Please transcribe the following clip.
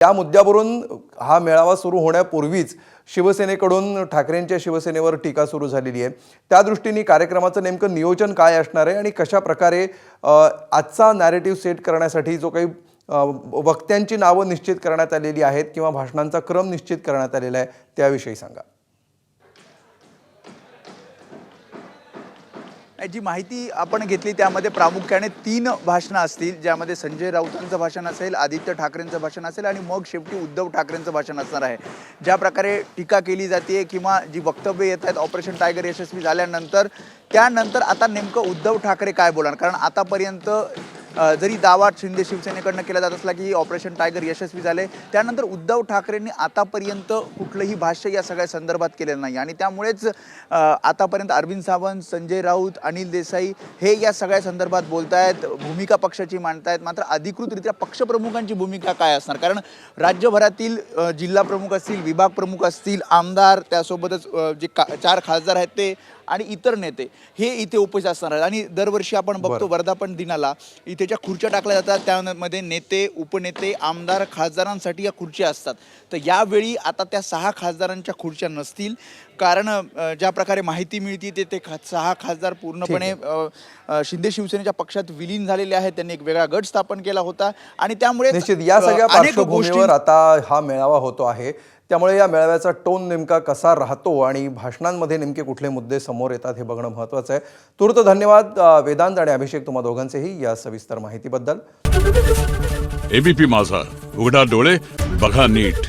या मुद्द्यावरून हा मेळावा सुरू होण्यापूर्वीच शिवसेनेकडून ठाकरेंच्या शिवसेनेवर टीका सुरू झालेली आहे। त्या दृष्टीने कार्यक्रमाचं नेमकं नियोजन काय असणार आहे आणि कशा प्रकारे आजचा नॅरेटिव्ह सेट करण्यासाठी जो काही वक्त्यांची नावं निश्चित करण्यात आलेली आहेत किंवा भाषणांचा क्रम निश्चित करण्यात आलेला आहे त्याविषयी सांगा। जी माहिती आपण घेतली त्यामध्ये प्रामुख्याने 3 भाषणं असतील, ज्यामध्ये संजय राऊतांचं भाषण असेल, आदित्य ठाकरेंचं भाषण असेल आणि मग शेवटी उद्धव ठाकरेंचं भाषण असणार आहे। ज्या प्रकारे टीका केली जाते किंवा जी वक्तव्य येत आहेत ऑपरेशन टायगर यशस्वी झाल्यानंतर त्यानंतर आता नेमकं उद्धव ठाकरे काय बोलणार, कारण आतापर्यंत जरी दावा शिंदे शिवसेनेकडनं केला जात असला की ऑपरेशन टायगर यशस्वी झाले, त्यानंतर उद्धव ठाकरेंनी आतापर्यंत कुठलंही भाष्य या सगळ्या संदर्भात केलेलं नाही आणि त्यामुळेच आतापर्यंत अरविंद सावंत, संजय राऊत, अनिल देसाई हे या सगळ्या संदर्भात बोलतायत, भूमिका पक्षाची मांडतायत। मात्र अधिकृतरित्या पक्षप्रमुखांची भूमिका काय असणार, कारण राज्यभरातील जिल्हा प्रमुख असतील, विभाग प्रमुख असतील, आमदार, त्यासोबतच जे 4 खासदार आहेत ते आणि इतर नेते हे इथे उपस्थित असणार आहेत। आणि दरवर्षी आपण बघतो वर्धापन दिनाला इथे ज्या खुर्च्या टाकल्या जातात त्यामध्ये नेते, उपनेते, आमदार, खासदारांसाठी या खुर्च्या असतात। तर यावेळी आता त्या 6 खासदारांच्या खुर्च्या नसतील, कारण ज्या प्रकारे माहिती मिळते ते 6 खासदार पूर्णपणे शिंदे शिवसेनेच्या पक्षात विलीन झालेले आहेत। त्यांनी एक वेगळा गट स्थापन केला होता आणि त्यामुळे निश्चित या सगळ्या पार्श्वभूमीवर आता हा मेळावा होतो आहे। त्यामुळे या मेळाव्याचा टोन नेमका कसा राहतो आणि भाषणांमध्ये नेमके कुठले मुद्दे समोर येतात हे बघणं महत्त्वाचं आहे। तूर्त धन्यवाद वेदांत आणि अभिषेक, तुम्हा दोघांचेही या सविस्तर माहितीबद्दल। एबीपी माझा, उघडा डोळे बघा नीट।